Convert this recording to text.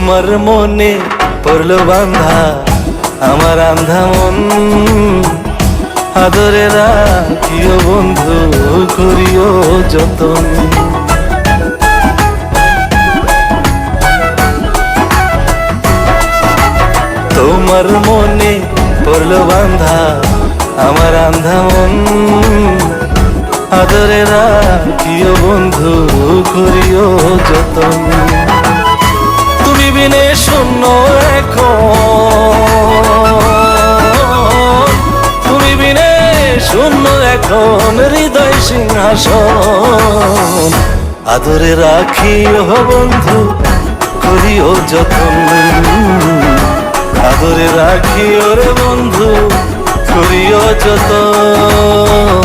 তোমার মনে পড়লো বান্ধা আমার আন্ধা মন, আদরে রাখিও বন্ধু করিও যতন। তোমার মনে পড়লো বান্ধা আমার আন্ধা মন, আদরে রাখিও বন্ধু করিও যতন। তুমি বিনে শূন্য এখন, তুমি বিনে শূন্য এখন হৃদয় সিংহাসন, আদরে রাখিও বন্ধু করিও যতন, আদরে রাখিও রে বন্ধু করিও যতন।